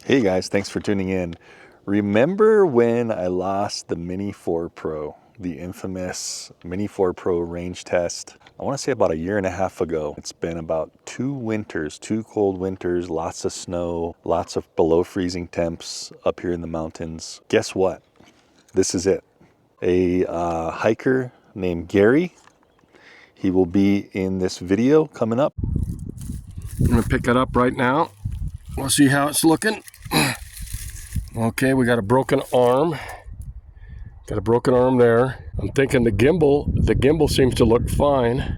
Hey guys, thanks for tuning in. Remember when I lost the Mini 4 Pro, the infamous Mini 4 Pro range test? I want to say about a year and a half ago. It's been about 2 cold winters, lots of snow, lots of below freezing temps up here in the mountains. Guess what? This is it. A hiker named Gary. He will be in this video coming up. I'm gonna pick it up right now. We'll see how it's looking. Okay, we got a broken arm. Got a broken arm there. I'm thinking the gimbal seems to look fine.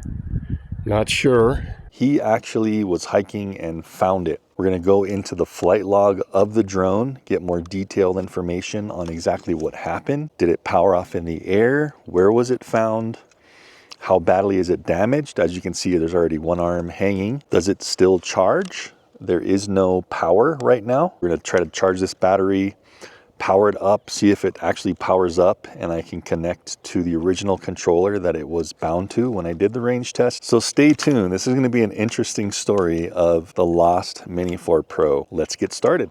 Not sure. He actually was hiking and found it. We're gonna go into the flight log of the drone, get more detailed information on exactly what happened. Did it power off in the air? Where was it found? How badly is it damaged? As you can see, there's already one arm hanging. Does it still charge? There is no power right now. We're gonna try to charge this battery, power it up, see if it actually powers up and I can connect to the original controller that it was bound to when I did the range test. So stay tuned. This is gonna be an interesting story of the lost Mini 4 Pro. Let's get started.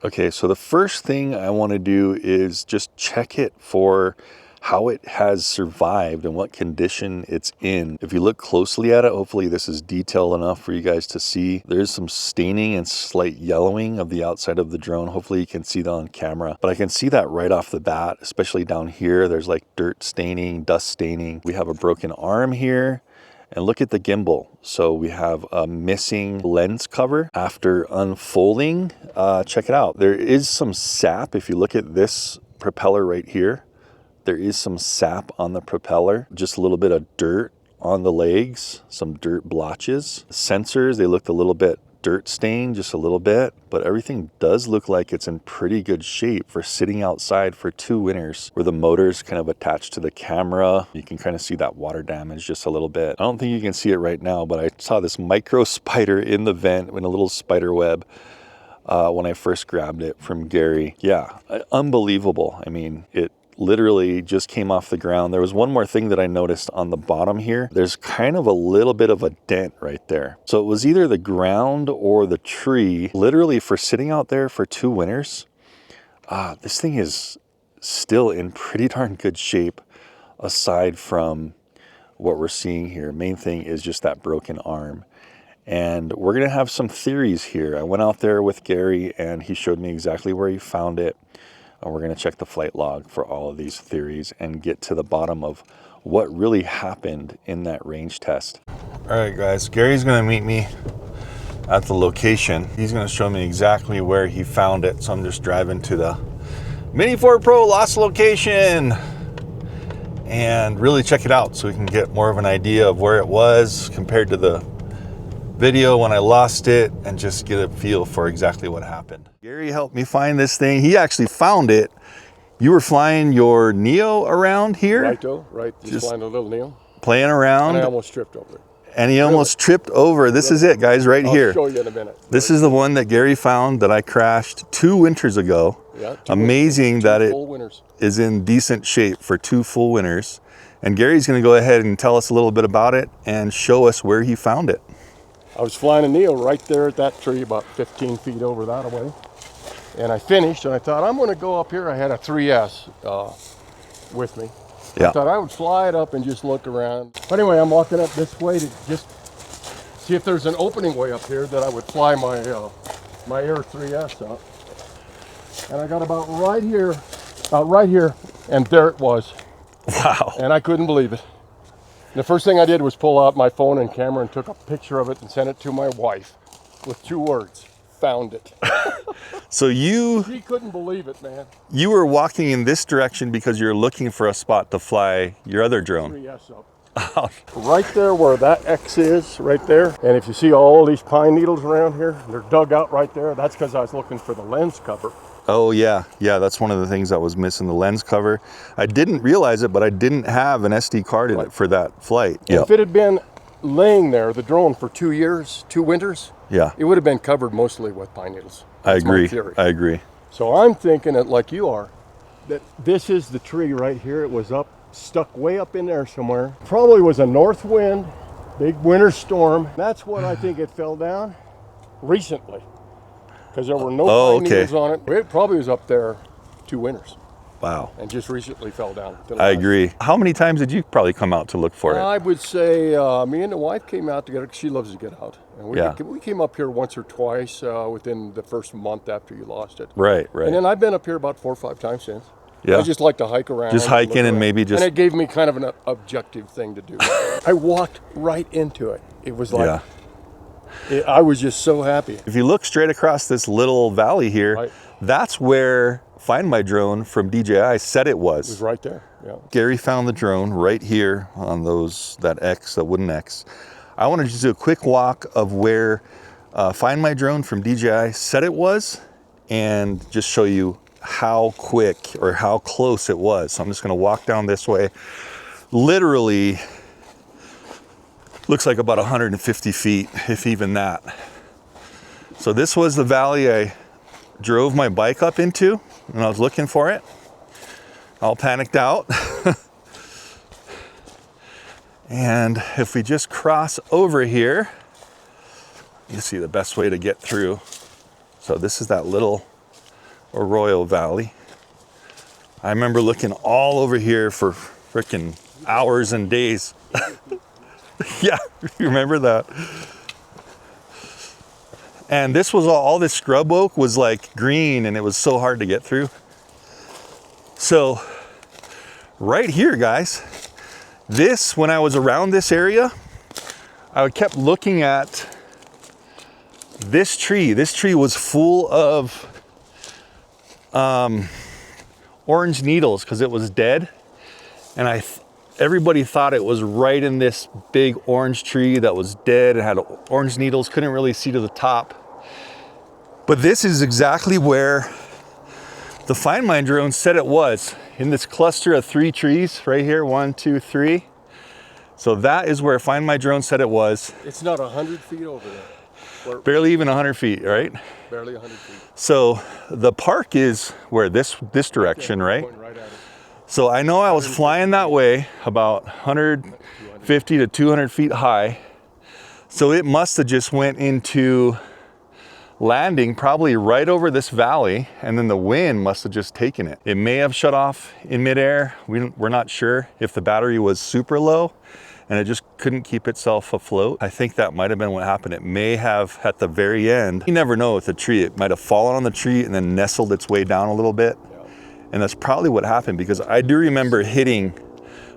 Okay, so the first thing I want to do is just check it for how it has survived and what condition it's in. If you look closely at it, hopefully this is detailed enough for you guys to see. There's some staining and slight yellowing of the outside of the drone. Hopefully you can see that on camera, but I can see that right off the bat, especially down here. There's like dirt staining, dust staining. We have a broken arm here. And look at the gimbal. So we have a missing lens cover after unfolding. Check it out. There is some sap. If you look at this propeller right here, there is some sap on the propeller. Just a little bit of dirt on the legs, some dirt blotches. The sensors, they looked a little bit dirt stained, just a little bit, but everything does look like it's in pretty good shape for sitting outside for 2 winters, where the motor's kind of attached to the camera. You can kind of see that water damage just a little bit. I don't think you can see it right now, but I saw this micro spider in the vent in a little spider web when I first grabbed it from Gary. Yeah, unbelievable. I mean, it literally just came off the ground. There was one more thing that I noticed on the bottom here. There's kind of a little bit of a dent right there. So it was either the ground or the tree. Literally for sitting out there for 2 winters, this thing is still in pretty darn good shape aside from what we're seeing here. Main thing is just that broken arm. And we're gonna have some theories here. I went out there with Gary and he showed me exactly where he found it. And we're going to check the flight log for all of these theories and get to the bottom of what really happened in that range test. All right, guys, Gary's going to meet me at the location. He's going to show me exactly where he found it. So I'm just driving to the Mini 4 Pro lost location and really check it out so we can get more of an idea of where it was compared to the video when I lost it and just get a feel for exactly what happened. Gary helped me find this thing. He actually found it. You were flying your Neo around here? Right, just flying a little Neo. Playing around. And I almost tripped over it. And he almost tripped over. This is it, guys, right here. I'll show you in a minute. This is the one that Gary found that I crashed 2 winters ago. Yeah, amazing that it is in decent shape for 2 full winters. And Gary's gonna go ahead and tell us a little bit about it and show us where he found it. I was flying a Neo right there at that tree, about 15 feet over that away. And I finished, and I thought, I'm going to go up here. I had a 3S with me. Yeah. I thought I would fly it up and just look around. But anyway, I'm walking up this way to just see if there's an opening way up here that I would fly my Air 3S up. And I got about right here, and there it was. Wow. And I couldn't believe it. The first thing I did was pull out my phone and camera and took a picture of it and sent it to my wife with 2 words, found it. So she couldn't believe it, man. You were walking in this direction because you're looking for a spot to fly your other drone. 3S up. Right there where that X is, right there. And if you see all these pine needles around here, they're dug out right there. That's because I was looking for the lens cover. Oh yeah, that's one of the things that was missing, the lens cover. I didn't realize it, but I didn't have an SD card in it for that flight. If it had been laying there, the drone, for 2 years, 2 winters, it would have been covered mostly with pine needles. I agree. So I'm thinking that, like you are, that this is the tree right here. It was stuck way up in there somewhere. Probably was a north wind, big winter storm. That's what I think it fell down recently, because there were no pine needles on it. It probably was up there 2 winters. Wow. And just recently fell down. I agree. How many times did you probably come out to look for it? I would say me and the wife came out together. She loves to get out. And we came up here once or twice within the first month after you lost it. Right. And then I've been up here about 4 or 5 times since. Yeah. I just like to hike around. Just hiking and maybe just... And it gave me kind of an objective thing to do. I walked right into it. It was like... Yeah. I was just so happy. If you look straight across this little valley here, that's where Find My Drone from DJI said it was. It was right there, yeah. Gary found the drone right here on that wooden X. I want to just do a quick walk of where Find My Drone from DJI said it was, and just show you how quick or how close it was. So I'm just going to walk down this way. Literally looks like about 150 feet, if even that. So this was the valley I drove my bike up into when I was looking for it. All panicked out. And if we just cross over here, you see the best way to get through. So this is that little Arroyo Valley. I remember looking all over here for freaking hours and days. Yeah, you remember that? And this was all this scrub oak was like green, and it was so hard to get through. So right here, guys, this, when I was around this area, I kept looking at this tree. This tree was full of orange needles because it was dead. And everybody thought it was right in this big orange tree that was dead. It had orange needles, couldn't really see to the top. But this is exactly where the Find My Drone said it was, in this cluster of 3 trees right here, 1, 2, 3. So that is where Find My Drone said it was. It's not 100 feet over there. Barely even 100 feet, right? Barely 100 feet. So the park is where this direction, right? Right at it. So I know I was flying that way about 150 to 200 feet high. So it must have just went into landing probably right over this valley, and then the wind must have just taken it. It may have shut off in midair. We're not sure if the battery was super low and it just couldn't keep itself afloat. I think that might have been what happened. It may have, at the very end, you never know with the tree, it might have fallen on the tree and then nestled its way down a little bit. And that's probably what happened, because I do remember hitting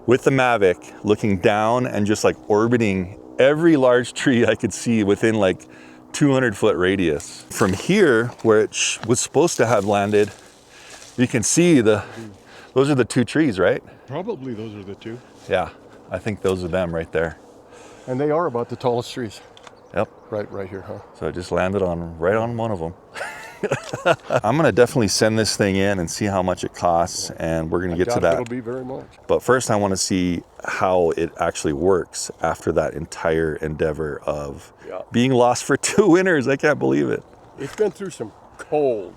with the Mavic, looking down and just like orbiting every large tree I could see within like 200-foot radius. From here, where it was supposed to have landed, you can see those are the 2 trees, right? Probably those are the 2. Yeah, I think those are them right there. And they are about the tallest trees. Yep. Right here, huh? So it just landed right on one of them. I'm gonna definitely send this thing in and see how much it costs, and we're gonna get to that. It'll be very much. But first I wanna see how it actually works after that entire endeavor of being lost for 2 winters. I can't believe it. It's been through some cold.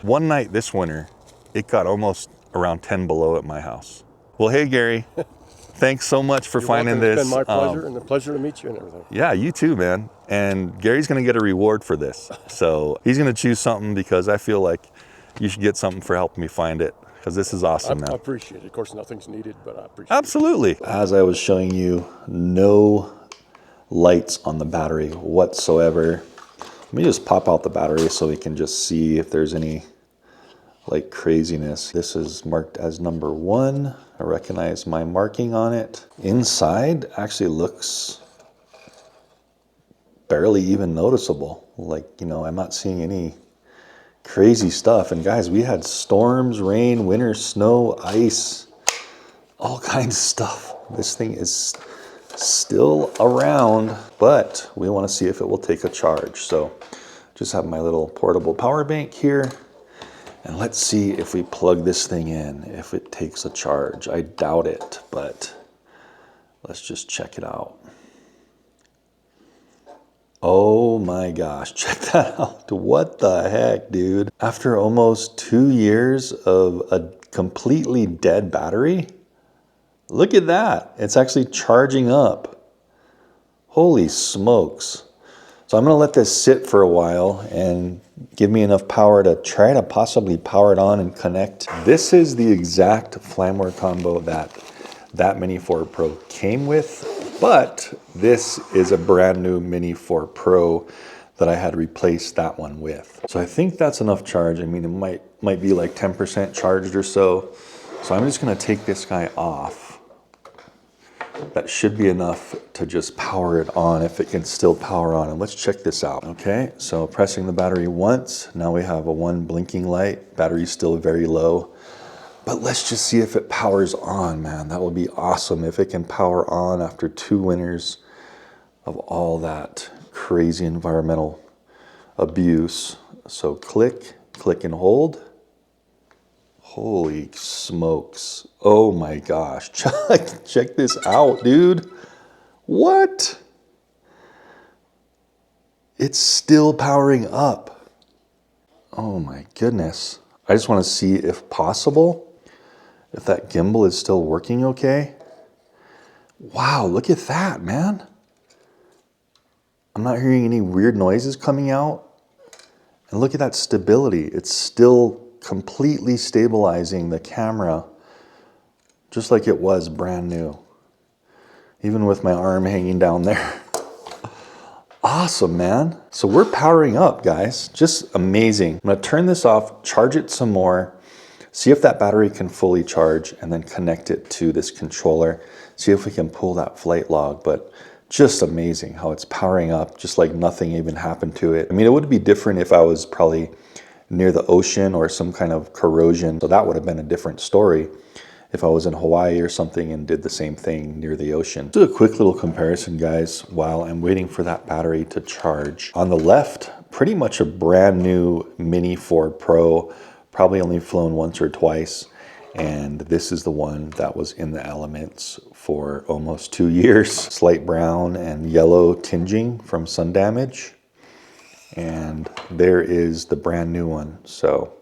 One night this winter, it got almost around 10 below at my house. Well, hey Gary, thanks so much for finding this. It's been my pleasure, and a pleasure to meet you and everything. Yeah, you too, man. And Gary's gonna get a reward for this. So he's gonna choose something, because I feel like you should get something for helping me find it, because this is awesome, man. I appreciate it. Of course, nothing's needed, but I appreciate Absolutely. it. As I was showing you, no lights on the battery whatsoever. Let me just pop out the battery so we can just see if there's any like craziness. This is marked as number 1. I recognize my marking on it. Inside actually looks barely even noticeable. Like, you know, I'm not seeing any crazy stuff. And guys, we had storms, rain, winter, snow, ice, all kinds of stuff. This thing is still around, but we want to see if it will take a charge. So just have my little portable power bank here, and let's see if we plug this thing in, if it takes a charge. I doubt it, but let's just check it out. Oh my gosh, check that out. What the heck, dude? After almost 2 years of a completely dead battery, look at that. It's actually charging up. Holy smokes. So I'm gonna let this sit for a while and give me enough power to try to possibly power it on and connect. This is the exact Flamware combo that Mini 4 Pro came with, but this is a brand new Mini 4 Pro that I had replaced that one with. So I think that's enough charge. I mean, it might be like 10% charged or so. So I'm just gonna take this guy off. That should be enough to just power it on if it can still power on. And let's check this out. Okay, so pressing the battery once, now we have a 1 blinking light. Battery's still very low. But let's just see if it powers on, man. That would be awesome if it can power on after 2 winters of all that crazy environmental abuse. So click, click and hold. Holy smokes. Oh my gosh. Check this out, dude. What? It's still powering up. Oh my goodness. I just want to see if possible, if that gimbal is still working okay. Wow, look at that, man. I'm not hearing any weird noises coming out. And look at that stability. It's still completely stabilizing the camera just like it was brand new. Even with my arm hanging down there. Awesome, man. So we're powering up, guys. Just amazing. I'm gonna turn this off, charge it some more, see if that battery can fully charge, and then connect it to this controller. See if we can pull that flight log, but just amazing how it's powering up, just like nothing even happened to it. I mean, it would be different if I was probably near the ocean or some kind of corrosion, so that would have been a different story if I was in Hawaii or something and did the same thing near the ocean. Do a quick little comparison, guys, while I'm waiting for that battery to charge. On the left, pretty much a brand new Mini 4 Pro, probably only flown once or twice. And this is the one that was in the elements for almost 2 years. Slight brown and yellow tinging from sun damage. And there is the brand new one. So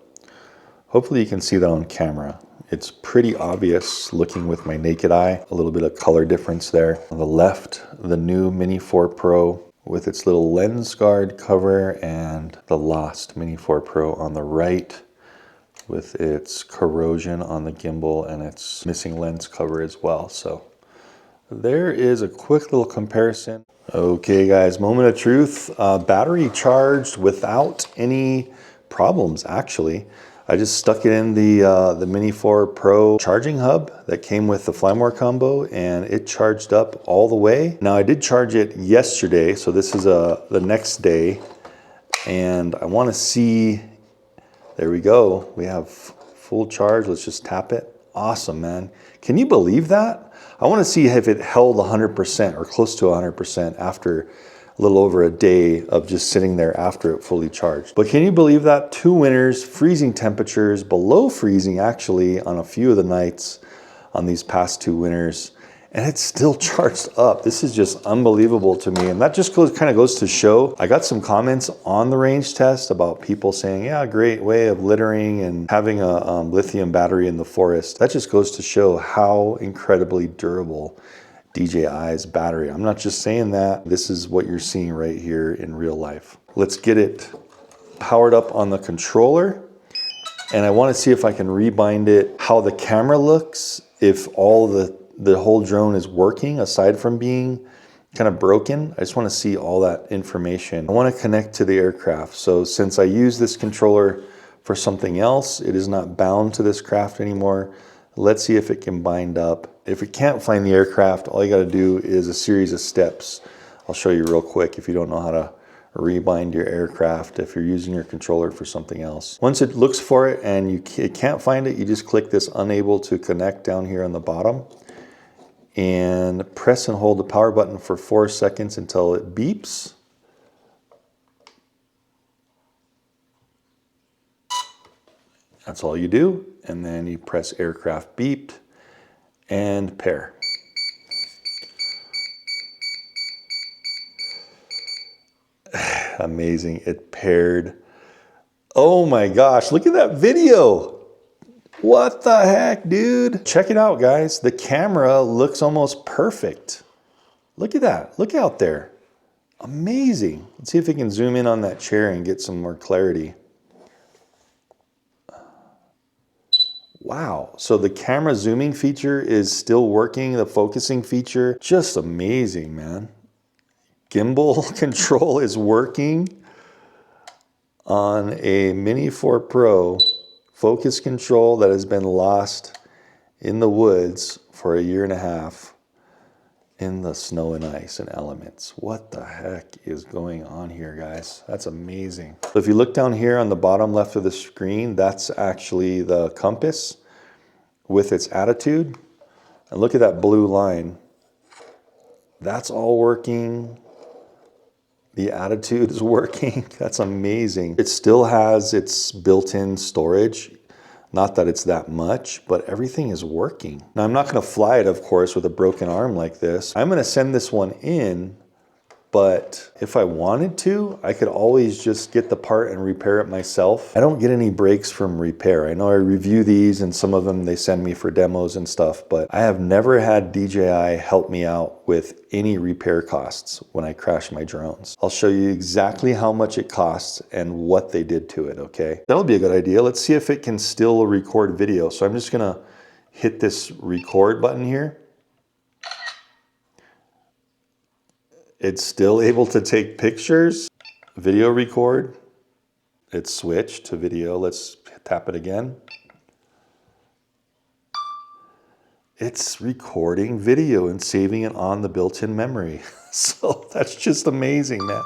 hopefully you can see that on camera. It's pretty obvious looking with my naked eye, a little bit of color difference there. On the left, the new Mini 4 Pro with its little lens guard cover, and the lost Mini 4 Pro on the right with its corrosion on the gimbal and its missing lens cover as well. So there is a quick little comparison. Okay guys, moment of truth. Battery charged without any problems actually. I just stuck it in the Mini 4 Pro charging hub that came with the Flamware combo, and it charged up all the way. Now I did charge it yesterday, so this is the next day, and I want to see, there we go. We have full charge. Let's just tap it. Awesome, man. Can you believe that? I want to see if it held 100% or close to 100% after a little over a day of just sitting there after it fully charged. But can you believe that? 2 winters, freezing temperatures, below freezing actually on a few of the nights on these past 2 winters, and it's still charged up. This is just unbelievable to me. And that just kind of goes to show, I got some comments on the range test about people saying, yeah, great way of littering and having a lithium battery in the forest. That just goes to show how incredibly durable DJI's battery. I'm not just saying that. This is what you're seeing right here in real life. Let's get it powered up on the controller. And I want to see if I can rebind it, how the camera looks, if all the whole drone is working aside from being kind of broken. I just want to see all that information. I want to connect to the aircraft. So since I use this controller for something else, it is not bound to this craft anymore. Let's see if it can bind up. If it can't find the aircraft, all you got to do is a series of steps. I'll show you real quick if you don't know how to rebind your aircraft if you're using your controller for something else. Once it looks for it and it can't find it, you just click this unable to connect down here on the bottom and press and hold the power button for 4 seconds until it beeps. That's all you do. And then you press aircraft beeped and pair. Amazing. It paired. Oh my gosh, look at that video. What the heck, dude? Check it out, guys. The camera looks almost perfect. Look at that. Look out there. Amazing. Let's see if we can zoom in on that chair and get some more clarity. Wow. So the camera zooming feature is still working. The focusing feature, just amazing, man. Gimbal control is working on a Mini 4 Pro. Focus control that has been lost in the woods for 1.5 years in the snow and ice and elements. What the heck is going on here, guys? That's amazing. So if you look down here on the bottom left of the screen, that's actually the compass with its attitude. And look at that blue line. That's all working. The attitude is working. That's amazing. It still has its built-in storage. Not that it's that much, but everything is working. Now, I'm not gonna fly it, of course, with a broken arm like this. I'm gonna send this one in, but if I wanted to, I could always just get the part and repair it myself. I don't get any breaks from repair. I know I review these and some of them they send me for demos and stuff, but I have never had DJI help me out with any repair costs when I crash my drones. I'll show you exactly how much it costs and what they did to it, okay? That'll be a good idea. Let's see if it can still record video. So I'm just gonna hit this record button here. It's still able to take pictures, video record. It's switched to video. Let's tap it again. It's recording video and saving it on the built-in memory. So that's just amazing, man.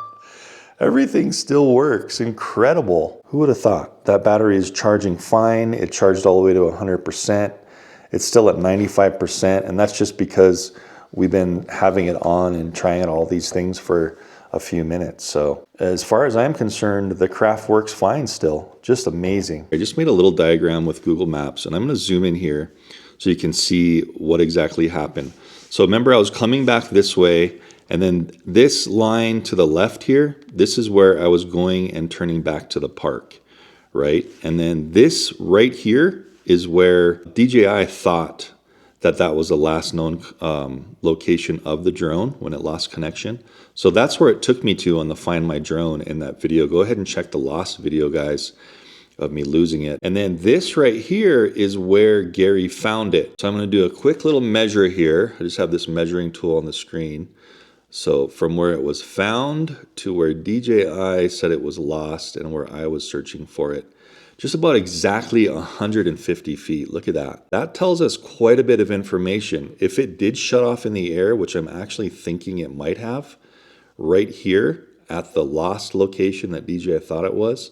Everything still works, incredible. Who would have thought? That battery is charging fine. It charged all the way to 100%. It's still at 95%, and that's just because we've been having it on and trying out all these things for a few minutes. So as far as I'm concerned, the craft works fine still. Just amazing. I just made a little diagram with Google Maps, and I'm gonna zoom in here so you can see what exactly happened. So remember, I was coming back this way, and then this line to the left here, this is where I was going and turning back to the park, right? And then this right here is where DJI thought that was the last known location of the drone when it lost connection. So that's where it took me to on the Find My Drone in that video. Go ahead and check the lost video, guys, of me losing it. And then this right here is where Gary found it. So I'm gonna do a quick little measure here. I just have this measuring tool on the screen. So from where it was found to where DJI said it was lost and where I was searching for it, just about exactly 150 feet. Look at that. That tells us quite a bit of information. If it did shut off in the air, which I'm actually thinking it might have, right here at the lost location that DJI thought it was,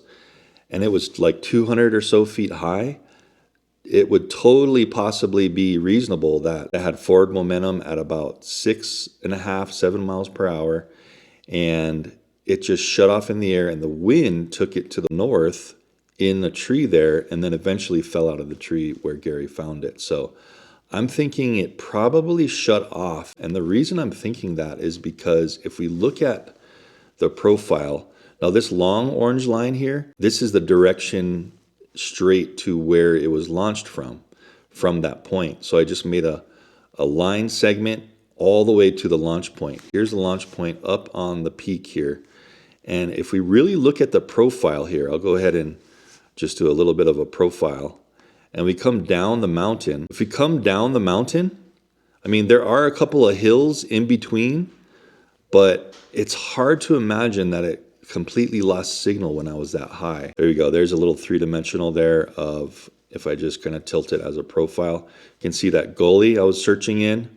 and it was like 200 or so feet high, it would totally possibly be reasonable that it had forward momentum at about 6.5, 7 miles per hour, and it just shut off in the air, and the wind took it to the north in a tree there, and then eventually fell out of the tree where Gary found it. So I'm thinking it probably shut off. And the reason I'm thinking that is because if we look at the profile, now this long orange line here, this is the direction straight to where it was launched from that point. So I just made a line segment all the way to the launch point. Here's the launch point up on the peak here. And if we really look at the profile here, I'll go ahead and just do a little bit of a profile, and we come down the mountain. If we come down the mountain, I mean, there are a couple of hills in between, but it's hard to imagine that it completely lost signal when I was that high. There you go. There's a little three-dimensional there of, if I just kind of tilt it as a profile, you can see that gully I was searching in.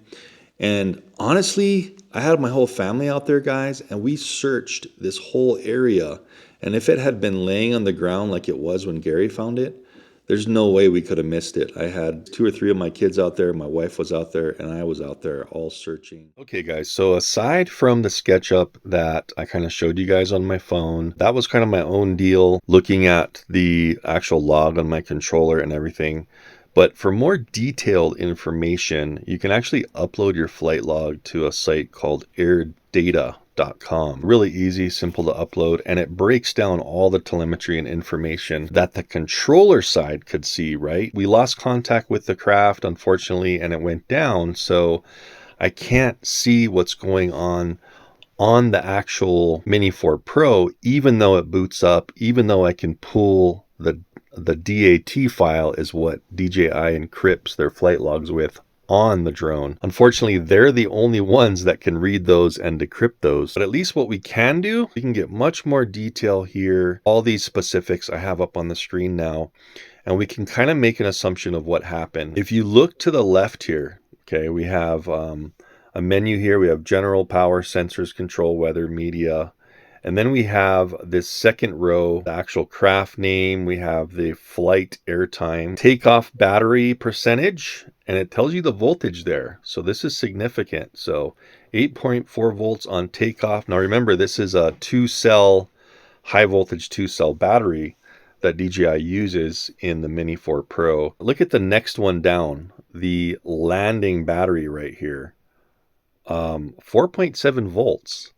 And honestly, I had my whole family out there, guys, and we searched this whole area. And if it had been laying on the ground like it was when Gary found it, there's no way we could have missed it. I had 2 or 3 of my kids out there, my wife was out there, and I was out there all searching. Okay, guys, so aside from the SketchUp that I kind of showed you guys on my phone, that was kind of my own deal, looking at the actual log on my controller and everything. But for more detailed information, you can actually upload your flight log to a site called airdata.com. DJI.com. Really easy, simple to upload, and it breaks down all the telemetry and information that the controller side could see, right? We lost contact with the craft, unfortunately, and it went down, so I can't see what's going on the actual Mini 4 Pro, even though it boots up, even though I can pull the DAT file is what DJI encrypts their flight logs with on the drone. Unfortunately, they're the only ones that can read those and decrypt those. But at least what we can do, we can get much more detail here. All these specifics I have up on the screen now, and we can kind of make an assumption of what happened. If you look to the left here, okay, we have a menu here. We have general, power, sensors, control, weather, media. And then we have this second row, the actual craft name. We have the flight airtime, takeoff battery percentage, and it tells you the voltage there. So this is significant. So 8.4 volts on takeoff. Now remember, this is a 2-cell, high voltage 2-cell battery that DJI uses in the Mini 4 Pro. Look at the next one down, the landing battery right here. 4.7 volts.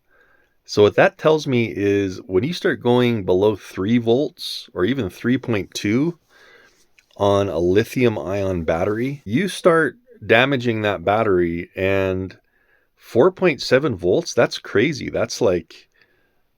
So what that tells me is when you start going below 3 volts or even 3.2 on a lithium ion battery, you start damaging that battery. And 4.7 volts, that's crazy. That's like,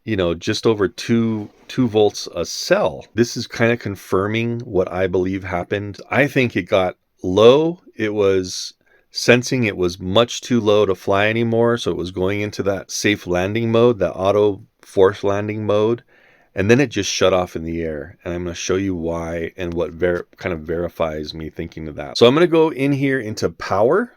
you know, just over 2 volts a cell. This is kind of confirming what I believe happened. I think it got low. It was sensing it was much too low to fly anymore, so it was going into that safe landing mode, that auto force landing mode, and then it just shut off in the air. And I'm going to show you why and what kind of verifies me thinking of that. So I'm going to go in here into power,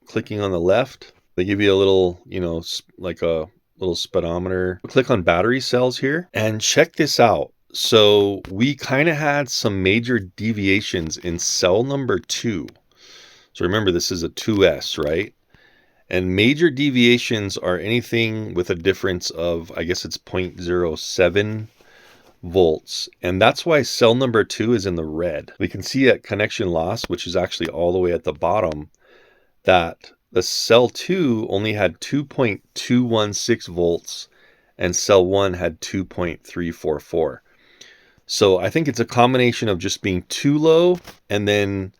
clicking on the left. They give you a little, you know, like a little speedometer. Click on battery cells here and check this out. So we kind of had some major deviations in cell number 2. So remember, this is a 2S, right? And major deviations are anything with a difference of, I guess it's 0.07 volts. And that's why cell number 2 is in the red. We can see at connection loss, which is actually all the way at the bottom, that the cell 2 only had 2.216 volts and cell 1 had 2.344. So I think it's a combination of just being too low and then,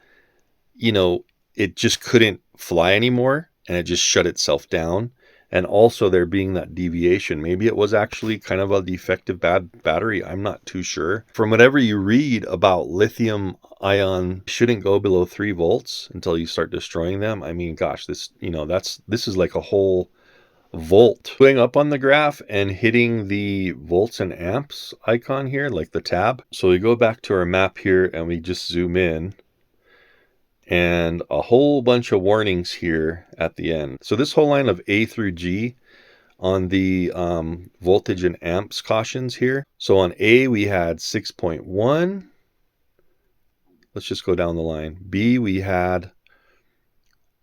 you know, it just couldn't fly anymore and it just shut itself down. And also there being that deviation. Maybe it was actually kind of a defective bad battery. I'm not too sure. From whatever you read about lithium ion, shouldn't go below 3 volts until you start destroying them. I mean, gosh, this, you know, this is like a whole volt. Going up on the graph and hitting the volts and amps icon here, like the tab. So we go back to our map here and we just zoom in. And a whole bunch of warnings here at the end. So this whole line of A through G on the voltage and amps cautions here. So on A, we had 6.1. Let's just go down the line. B, we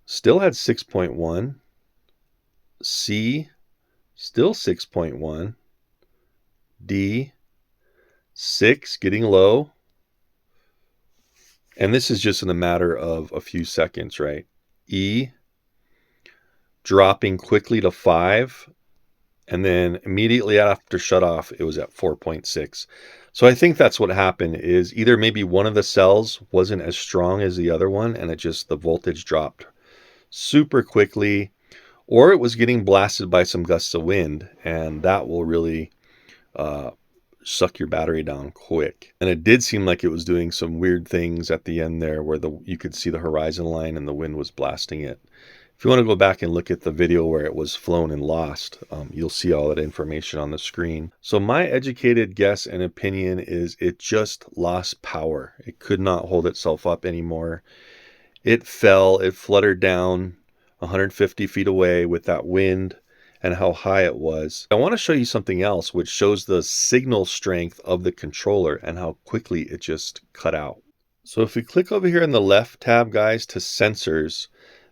still had 6.1. C, still 6.1. D, 6, getting low. And this is just in a matter of a few seconds, right? E, dropping quickly to 5. And then immediately after shut off, it was at 4.6. So I think that's what happened, is either maybe one of the cells wasn't as strong as the other one, and the voltage dropped super quickly, or it was getting blasted by some gusts of wind, and that will really suck your battery down quick. And it did seem like it was doing some weird things at the end there where you could see the horizon line and the wind was blasting it. If you want to go back and look at the video where it was flown and lost, you'll see all that information on the screen. So my educated guess and opinion is it just lost power. It could not hold itself up anymore. It fell, it fluttered down 150 feet away with that wind and how high it was. I want to show you something else which shows the signal strength of the controller and how quickly it just cut out. So if we click over here in the left tab, guys, to sensors,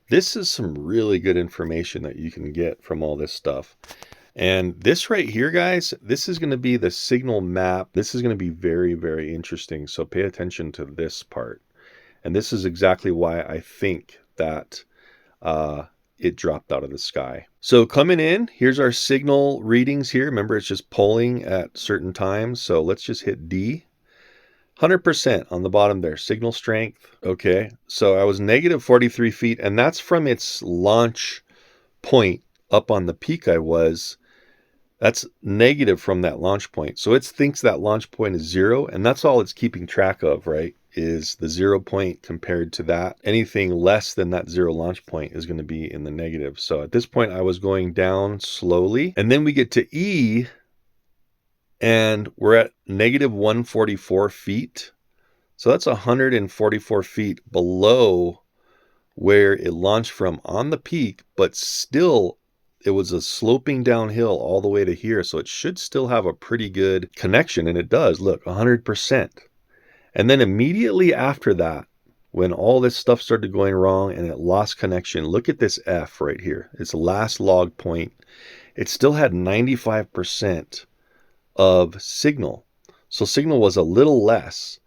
this is some really good information that you can get from all this stuff. And this right here, guys, this is going to be the signal map. This is going to be very, very interesting. So pay attention to this part. And this is exactly why I think that it dropped out of the sky. So coming in, here's our signal readings here. Remember, it's just polling at certain times. So let's just hit D. 100% on the bottom there, signal strength. Okay, so I was negative 43 feet, and that's from its launch point up on the peak I was. That's negative from that launch point. So it thinks that launch point is 0, and that's all it's keeping track of, right? Is the 0 point compared to that. Anything less than that 0 launch point is going to be in the negative. So at this point, I was going down slowly. And then we get to E, and we're at negative 144 feet. So that's 144 feet below where it launched from on the peak, but still it was a sloping downhill all the way to here. So it should still have a pretty good connection, and it does. Look, 100%. And then immediately after that, when all this stuff started going wrong and it lost connection, look at this F right here. Its last log point. It still had 95% of signal. So signal was a little less,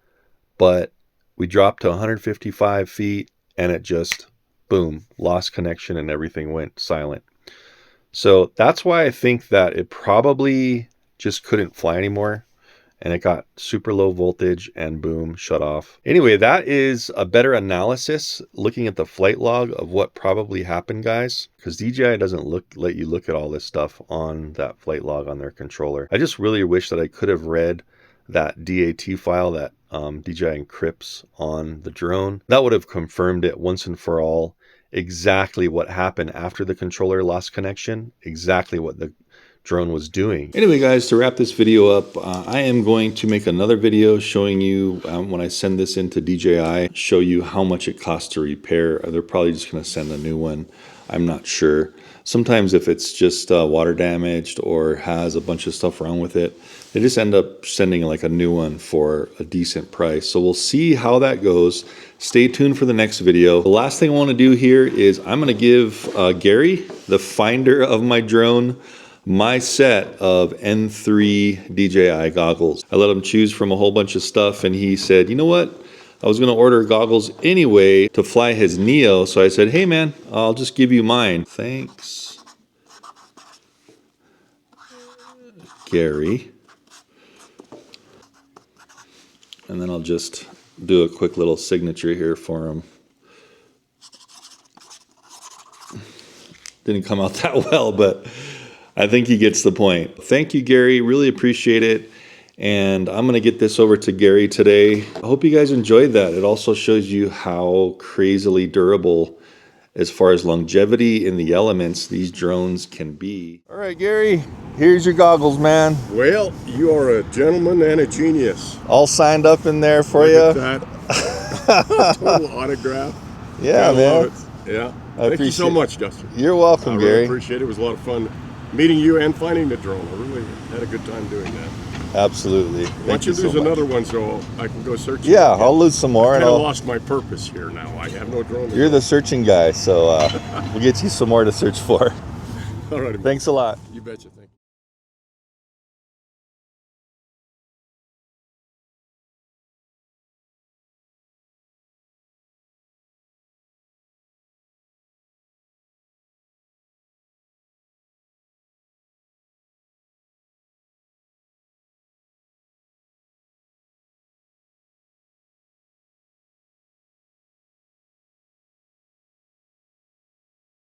but we dropped to 155 feet and it just, boom, lost connection and everything went silent. So that's why I think that it probably just couldn't fly anymore, and it got super low voltage and boom, shut off. Anyway, that is a better analysis looking at the flight log of what probably happened, guys, because DJI doesn't let you look at all this stuff on that flight log on their controller. I just really wish that I could have read that DAT file that DJI encrypts on the drone. That would have confirmed it once and for all, exactly what happened after the controller lost connection, exactly what the drone was doing. Anyway, guys, to wrap this video up, I am going to make another video showing you when I send this into DJI, show you how much it costs to repair. They're probably just going to send a new one. I'm not sure. Sometimes if it's just water damaged or has a bunch of stuff wrong with it, they just end up sending like a new one for a decent price. So we'll see how that goes. Stay tuned for the next video. The last thing I want to do here is I'm going to give Gary, the finder of my drone, my set of N3 DJI goggles. I let him choose from a whole bunch of stuff, and he said, you know what? I was going to order goggles anyway to fly his Neo, so I said, hey man, I'll just give you mine. Thanks, Gary. And then I'll just do a quick little signature here for him. Didn't come out that well, but I think he gets the point. Thank you, Gary. Really appreciate it. And I'm going to get this over to Gary today. I hope you guys enjoyed that. It also shows you how crazily durable, as far as longevity in the elements, these drones can be. All right, Gary, here's your goggles, man. Well, you are a gentleman and a genius. All signed up in there for Look you. at that. Total autograph. Yeah, man. Yeah. Thank you so much, Dustin. You're welcome, I Gary. really appreciate it. It was a lot of fun meeting you and finding the drone. I really had a good time doing that. Absolutely. Why don't you lose another one so I can go searching? Yeah, I'll lose some more. I kind of lost my purpose here now. I have no drone. You're the searching guy, so we'll get you some more to search for. All right. Thanks a lot. You betcha.